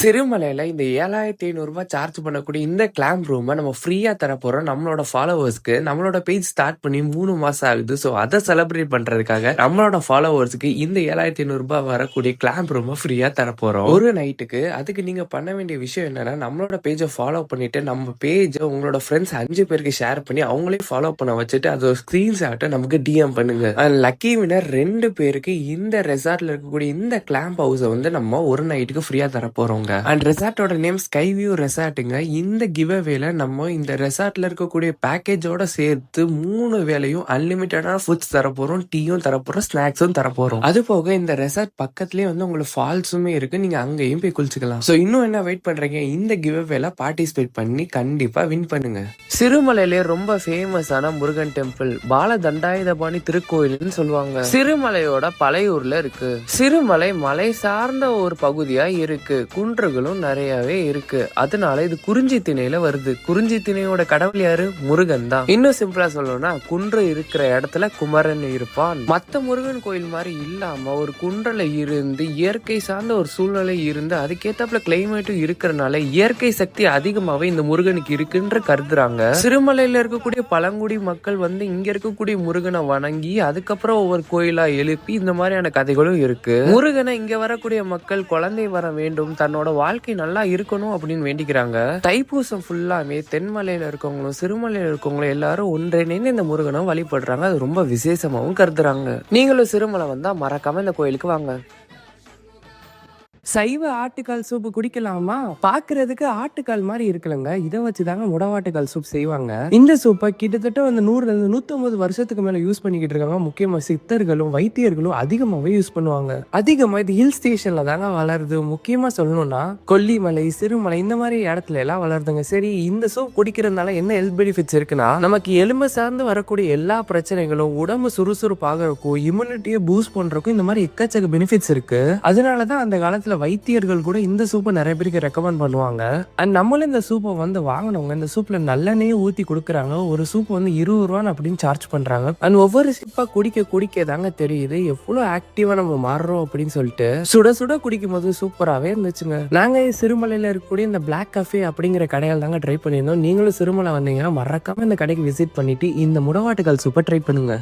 சிறுமலையில இந்த ரூ. 7,500 சார்ஜ் பண்ணக்கூடிய இந்த கிளாம்ப் ரூம நம்ம ஃப்ரீயா தரப்போறோம். நம்மளோட ஃபாலோவர்ஸ்க்கு. நம்மளோட பேஜ் ஸ்டார்ட் பண்ணி 3 மாசம் ஆகுது. ஸோ அத செலிப்ரேட் பண்றதுக்காக நம்மளோட ஃபாலோவர்ஸ்க்கு இந்த ரூ. 7,500 வரக்கூடிய கிளாம்ப் ரூம ஃப்ரீயா தரப்போறோம். ஒரு நைட்டுக்கு. அதுக்கு நீங்க பண்ண வேண்டிய விஷயம் என்னன்னா, நம்மளோட பேஜ ஃபாலோ பண்ணிட்டு நம்ம பேஜ உங்களோட ஃப்ரெண்ட்ஸ் 5 பேருக்கு ஷேர் பண்ணி அவங்களையும் ஃபாலோ பண்ண வச்சுட்டு அது ஸ்கிரீன்ஷாட்ட நமக்கு டிஎம் பண்ணுங்க. லக்கி வினர் 2 பேருக்கு இந்த ரெசார்ட்ல இருக்கக்கூடிய இந்த கிளாம்ப் ஹவுஸ வந்து நம்ம ஒரு நைட்டுக்கு ஃப்ரீயா தரப்போறோம். அண்ட் ரெசார்ட்டோட நேம் ஸ்கை வியூ ரெசார்ட்டுங்க. இந்த கிவ் அவேல நம்ம இந்த ரெசார்ட்ல இருக்கக்கூடிய பேக்கேஜோட சேர்த்து 3 வேளையும் அன்லிமிட்டடான ஃபுட்ஸ் தரப்போறோம், டீயும் தரப்போறோம், ஸ்நாக்ஸும் தரப்போறோம். அது போக இந்த ரெசார்ட் பக்கத்துலயே வந்து உங்களுக்கு ஃபால்ஸுமே இருக்கு. நீங்க அங்கேயும் போய் குளிச்சுக்கலாம். சோ இன்னும் என்ன வெயிட் பண்றீங்க? இந்த கிவ் அவேல பார்ட்டிசிபேட் பண்ணி கண்டிப்பா வின் பண்ணுங்க. சிறுமலையிலே ரொம்ப ஃபேமஸான முருகன் டெம்பிள் பால தண்டாயுதபாணி திருக்கோயில்னு சொல்லுவாங்க. சிறுமலையோட பழையூர்ல இருக்கு. சிறுமலை மலை சார்ந்த ஒரு பகுதியா இருக்கு. குன்றுகளும் நிறையவே இருக்கு. அதனால இது குறிஞ்சி திணையில வருது. குறிஞ்சி திணையோட கடவுள் யாரு? முருகன் தான். இன்னும் சிம்பிளா சொல்லணும்னா குன்று இருக்கிற இடத்துல குமரன் இருப்பான். மத்த முருகன் கோயில் மாதிரி இல்லாம ஒரு குன்றல இருந்து இயற்கை சார்ந்த ஒரு சூழ்நிலை இருந்து அதுக்கேத்தாப்புல கிளைமேட்டும் இருக்கிறனால இயற்கை சக்தி அதிகமாவே இந்த முருகனுக்கு இருக்குன்ற கருதுறாங்க. சிறுமலையில இருக்கக்கூடிய பழங்குடி மக்கள் வந்து இங்க இருக்கக்கூடிய முருகனை வணங்கி அதுக்கப்புறம் ஒவ்வொரு கோயிலா எழுப்பி இந்த மாதிரியான கதைகளும் இருக்கு. முருகனை இங்க வரக்கூடிய மக்கள் குழந்தை வர வேண்டும், தன்னோட வாழ்க்கை நல்லா இருக்கணும் அப்படின்னு வேண்டிக்கிறாங்க. தைப்பூசம் ஃபுல்லாமே தென்மலையில இருக்கவங்களும் சிறுமலையில இருக்கவங்களும் எல்லாரும் ஒன்றிணைந்து இந்த முருகனை வழிபடுறாங்க. அது ரொம்ப விசேஷமாவும் கருதுறாங்க. நீங்களும் சிறுமலை வந்தா மறக்காம இந்த கோயிலுக்கு வாங்க. சைவ ஆட்டுக்கால் சூப்பு குடிக்கலாமா? பாக்குறதுக்கு ஆட்டுக்கால் மாதிரி இருக்கலங்க. இதை வச்சுதாங்க முடவாட்டுக்கால் சூப் செய்வாங்க. இந்த சூப்பை கிட்டத்தட்ட வந்து 100-150 வருஷத்துக்கு மேல யூஸ் பண்ணிக்கிட்டு இருக்காங்க. முக்கியமா சித்தர்களும் வைத்தியர்களும் அதிகமாவே யூஸ் பண்ணுவாங்க. அதிகமா இது ஹில் ஸ்டேஷன்ல தாங்க வளருது. முக்கியமா சொல்லணும்னா கொல்லிமலை, சிறுமலை இந்த மாதிரி இடத்துல எல்லாம் வளருதுங்க. சரி, இந்த சூப் குடிக்கிறதுனால என்ன ஹெல்த் பெனிஃபிட்ஸ் இருக்குன்னா, நமக்கு எலும்பு சார்ந்து வரக்கூடிய எல்லா பிரச்சனைகளும், உடம்பு சுறுசுறுப்பாக இருக்கும், இம்யூனிட்டியை பூஸ்ட் பண்றதுக்கும் இந்த மாதிரி எக்கச்சக்க பெனிஃபிட்ஸ் இருக்கு. அதனாலதான் அந்த காலத்துல வைத்தியர்கள் கூட இந்த சூப்பை நிறைய பேருக்கு ரெக்கமெண்ட் பண்ணுவாங்க. அண்ட் நம்மளும் இந்த சூப்பை வந்து வாங்கினவங்க இந்த சூப்ல நல்லெண்ணெயே ஊத்தி கொடுக்குறாங்க. ஒரு சூப் வந்து 20 ரூபான்னு அப்படின்னு சார்ஜ் பண்றாங்க. அண்ட் ஒவ்வொரு சிப்பா குடிக்க குடிக்க தாங்க தெரியுது எவ்வளவு ஆக்டிவா நம்ம மாறுறோம் அப்படின்னு சொல்லிட்டு. சுட சுட குடிக்கும் போது சூப்பராகவே இருந்துச்சுங்க. நாங்க சிறுமலையில இருக்கக்கூடிய இந்த பிளாக் கஃபே அப்படிங்கிற கடையால் தாங்க ட்ரை பண்ணியிருந்தோம். நீங்களும் சிறுமலை வந்தீங்கன்னா மறக்காம இந்த கடைக்கு விசிட் பண்ணிட்டு இந்த முடவாட்டுக்கால் சூப்பை ட்ரை பண்ணுங்க.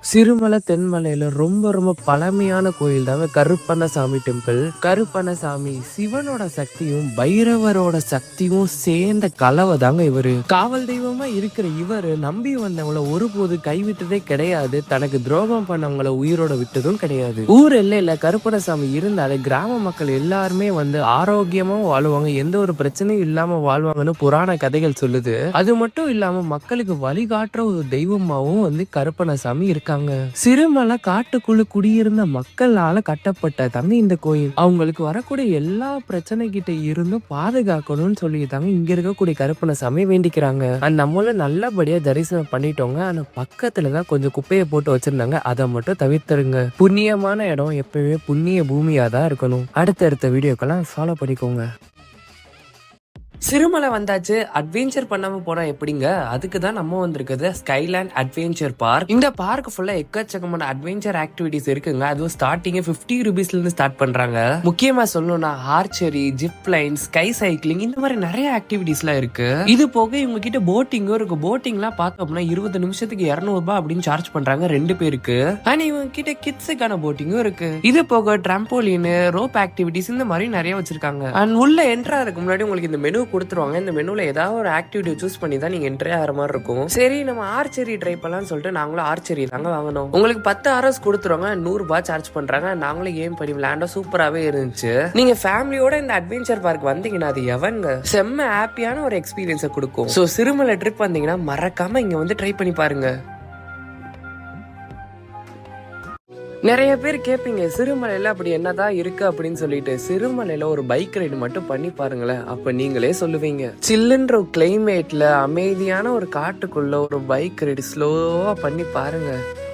சிறுமலை தென்மலையில ரொம்ப ரொம்ப பழமையான கோயில் தாங்க கருப்பண்ணசாமி டெம்பிள். கருப்பண்ணசாமி சிவனோட சக்தியும் பைரவரோட சக்தியும் சேர்ந்த கலவை தாங்க இவரு. காவல் தெய்வமா இருக்கிற இவரு நம்பி வந்தவங்கள ஒருபோது கைவிட்டதே கிடையாது. தனக்கு துரோகம் பண்ணவங்கள உயிரோட விட்டதும் கிடையாது. ஊர் எல்லையில கருப்பண்ணசாமி இருந்தாலே கிராம மக்கள் எல்லாருமே வந்து ஆரோக்கியமா வாழ்வாங்க, எந்த ஒரு பிரச்சனையும் இல்லாம வாழ்வாங்கன்னு புராண கதைகள் சொல்லுது. அது மட்டும் இல்லாம மக்களுக்கு வழிகாட்டுற ஒரு தெய்வமாவும் வந்து கருப்பண்ணசாமி இருக்காங்க. சிறுமலை காட்டுக்குள்ள குடியிருந்த மக்களால கட்டப்பட்ட தங்க இந்த கோயில். அவங்களுக்கு வரக்கூடிய எல்லா பிரச்சனை கிட்ட இருந்தும் பாதுகாக்கணும்னு சொல்லிட்டாங்க இங்க இருக்கக்கூடிய கருப்பண்ணசாமி வேண்டிக்கிறாங்க. நம்மளும் நல்லபடியா தரிசனம் பண்ணிட்டோங்க. ஆனா பக்கத்துலதான் கொஞ்சம் குப்பையை போட்டு வச்சிருந்தாங்க, அதை மட்டும் தவிர்த்துருங்க. புண்ணியமான இடம் எப்பவுமே புண்ணிய பூமியா தான் இருக்கணும். அடுத்தடுத்த வீடியோக்கெல்லாம் ஃபாலோ பண்ணிக்கோங்க. சிறுமலை வந்தாச்சு, அட்வென்ச்சர் பண்ணாம போனா எப்படிங்க? அதுக்கு தான் நம்ம வந்திருக்குது ஸ்கைலேண்ட் அட்வென்ச்சர் பார்க். இந்த பார்க் ஃபுல்லா எக்கச்சக்கமான அட்வென்ச்சர் ஆக்டிவிட்டிஸ் இருக்குங்க. அதுவும் ஸ்டார்டிங் 50 ரூபீஸ்ல இருந்து ஸ்டார்ட் பண்றாங்க. முக்கியமா சொல்லணும்னா archery, zip line, sky cycling இந்த மாதிரி நிறைய ஆக்டிவிட்டிஸ் எல்லாம் இருக்கு. இது போக இவங்க கிட்ட போட்டிங்கும் இருக்கு. போட்டிங் எல்லாம் பார்த்தோம்னா 20 நிமிஷத்துக்கு 200 ரூபாய் அப்படின்னு சார்ஜ் பண்றாங்க 2 பேருக்கு. ஆனா இவங்க கிட்ட கிட்ஸுக்கான போட்டிங்கும் இருக்கு. இது போக ட்ராம்போலின், ரோப் ஆக்டிவிட்டிஸ் இந்த மாதிரி நிறைய வச்சிருக்காங்க. அண்ட் உள்ள என்ட்ரா இருக்கு முன்னாடி உங்களுக்கு இந்த மெனு கொடுத்துருவாங்க. இந்த மெனுல ஏதாவது ஒரு ஆக்டிவிட்டி சூஸ் பண்ணி தான் நீங்க என்ட்ரி ஆகிற மாதிரி இருக்கும். சரி, நம்ம ஆர்ச்சரி ட்ரை பண்ணலாம்னு சொல்லிட்டு நாங்களும் ஆர்ச்சரி தாங்க வாங்கணும். உங்களுக்கு 10 ஆர்எஸ் கொடுத்துருவாங்க, 100 ரூபாய் சார்ஜ் பண்றாங்க. நாங்களும் கேம் பண்ணி விளையாண்டா சூப்பராகவே இருந்துச்சு. நீங்க ஃபேமிலியோட இந்த அட்வென்ச்சர் பார்க் வந்தீங்கன்னா அது எவங்க செம்ம ஹாப்பியான ஒரு எக்ஸ்பீரியன்ஸை கொடுக்கும். ஸோ சிறுமலை ட்ரிப் வந்தீங்கன்னா மறக்காம இங்க வந்து ட்ரை பண்ணி பாருங்க. நிறைய பேர் கேட்பீங்க சிறுமலையில அப்படி என்னதான் இருக்கு அப்படின்னு சொல்லிட்டு. சிறுமலையில ஒரு பைக் ரைடு மட்டும் பண்ணி பாருங்களேன், அப்ப நீங்களே சொல்லுவீங்க. சில்லுன்ற ஒரு கிளைமேட்ல அமைதியான ஒரு காட்டுக்குள்ள ஒரு பைக் ரைடு ஸ்லோவா பண்ணி பாருங்க.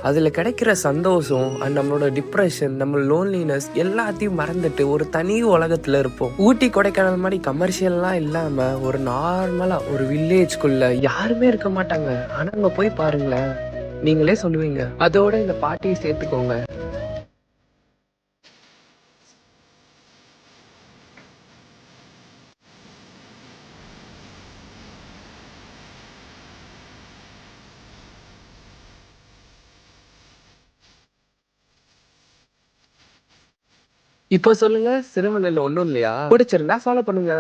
அதுல கிடைக்கிற சந்தோஷம் அண்ட் நம்மளோட டிப்ரெஷன், நம்ம லோன்லினஸ் எல்லாத்தையும் மறந்துட்டு ஒரு தனி உலகத்துல இருப்போம். ஊட்டி கொடைக்கானல் மாதிரி கமர்ஷியல்லாம் இல்லாம ஒரு நார்மலா ஒரு வில்லேஜ்குள்ள யாருமே இருக்க மாட்டாங்க. ஆனா அங்க போய் பாருங்களேன், நீங்களே சொல்லுவீங்க. அதோட இந்த பாட்டியை சேர்த்துக்கோங்க. இப்போ சொல்லுங்க, சிறுமலையில ஒண்ணும் இல்லையா? பிடிச்சிருந்தா ஃபாலோ பண்ணுங்க.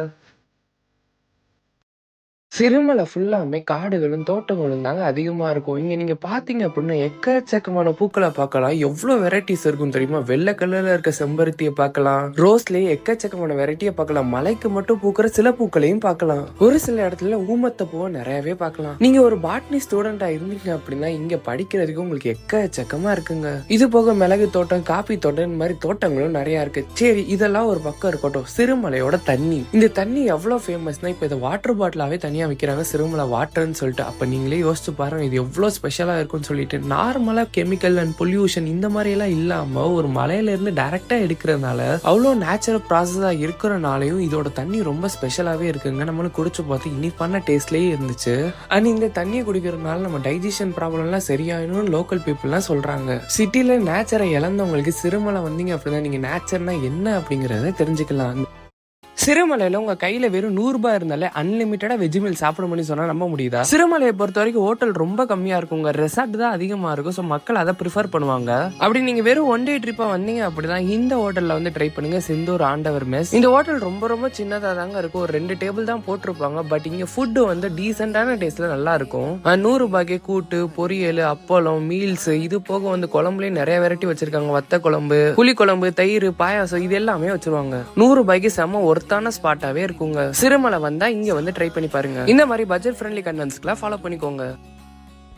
சிறுமலை ஃபுல்லாமே காடுகளும், தோட்டங்களும் தாங்க அதிகமா இருக்கும். இங்க நீங்க பார்த்தீங்க அப்டின்னா, எக்கச்சக்கமான பூக்கள பார்க்கலாம். எவ்ளோ வெரைட்டீஸ் இருக்கும் தெரியுமா? வெள்ள கலர்ல இருக்க செம்பருத்திய பார்க்கலாம். ரோஸ்லயே எக்கச்சக்கமான வெரைட்டிய பார்க்கலாம். மலைக்கு மட்டும் பூக்குற சில பூக்களையும் பார்க்கலாம். ஒரு சில இடத்துல ஊமத்த பூவ நெறையவே பார்க்கலாம். நீங்க ஒரு பாட்னி ஸ்டூடெண்டா இருந்தீங்க அப்டின்னா, இங்க படிக்கிறதுக்கு உங்களுக்கு எக்கச்சக்கமா இருக்குங்க. இது போக மிளகு தோட்டம், காப்பி தோட்டம் இந்த மாரி தோட்டங்களும் நெறைய இருக்கு. சரி, இதெல்லாம் ஒரு பக்கம் இருக்கட்டும். சிறுமலையோட தண்ணி. இந்த தண்ணி எவ்ளோ ஃபேமஸ்னா, இப்ப இத வாட்டர் பாட்டிலாவே தனியா விக்கிறாங்க, சிறுமலை வாட்டர்ன்னு சொல்லிட்டு. அப்ப நீங்களே யோசிச்சு பாருங்க, இது எவ்வளவு ஸ்பெஷலா இருக்கும்னு சொல்லிட்டு. நார்மலா கெமிக்கல் அண்ட் பொல்யூஷன் இந்த மாதிரி எல்லாம் இல்லாம ஒரு மலையில இருந்து டைரக்டா எடுக்கிறதுனால, அவ்வளவு நேச்சுரல் ப்ராசஸா இருக்கிறனாலையும் இதோட தண்ணி ரொம்ப ஸ்பெஷலாவே இருக்குங்க. நம்மளும் குடிச்சு பார்த்து இனிப்பான டேஸ்ட்லயே இருந்துச்சு. அண்ட் இந்த தண்ணியை குடிக்கிறதுனால நம்ம டைஜஷன் ப்ராப்ளம் எல்லாம் சரியாயிடும் லோக்கல் பீப்புள்லாம் சொல்றாங்க. சிட்டில நேச்சரை இழந்தவங்களுக்கு சிறுமலை வந்தீங்க அப்படின்னா நீங்க நேச்சர்னா என்ன அப்படிங்கறத தெரிஞ்சுக்கலாம். சிறுமலையில உங்க கையில வெறும் 100 ரூபாய் இருந்தாலே அன்லிமிட்டடா வெஜ் மீல் சாப்பிட சொன்னா நம்ப முடியுதா? சிறுமலையை பொறுத்த வரைக்கும் ஹோட்டல் ரொம்ப கம்மியா இருக்குங்க, ரெசார்ட் தான் அதிகமா இருக்கும். சோ மக்கள் அதை ப்ரிஃபர் பண்ணுவாங்க. அப்படி நீங்க வெறும் ஒன் டே ட்ரிப்பா வந்தீங்க அப்படிதான் இந்த ஹோட்டல்ல வந்து ட்ரை பண்ணுங்க, செந்தூர் ஆண்டவர் மெஸ். இந்த ஹோட்டல் ரொம்ப ரொம்ப சின்னதா தாங்க இருக்கும். ஒரு 2 டேபிள் தான் போட்டிருப்பாங்க. பட் இங்க ஃபுட் வந்து டீசென்டான டேஸ்ட்ல நல்லா இருக்கும். 100 ரூபாய்க்கு கூட்டு, பொரியல், அப்பளம், மீல்ஸ், இது போக வந்து குழம்புலயும் நிறைய வெரைட்டி வச்சிருக்காங்க. வத்த குழம்பு, புளி குழம்பு, தயிர், பாயாசம் இது எல்லாமே வச்சிருவாங்க. 100 ரூபாய்க்கு செம்ம ஒருத்தான ஸ்பாட்டாவே இருக்குங்க. சிறுமலை வந்தா இங்க வந்து ட்ரை பண்ணி பாருங்க. இந்த மாதிரி பட்ஜெட் ஃப்ரெண்ட்லி கண்டென்ட்ஸ்க்குலாம் ஃபாலோ பண்ணிக்கோங்க.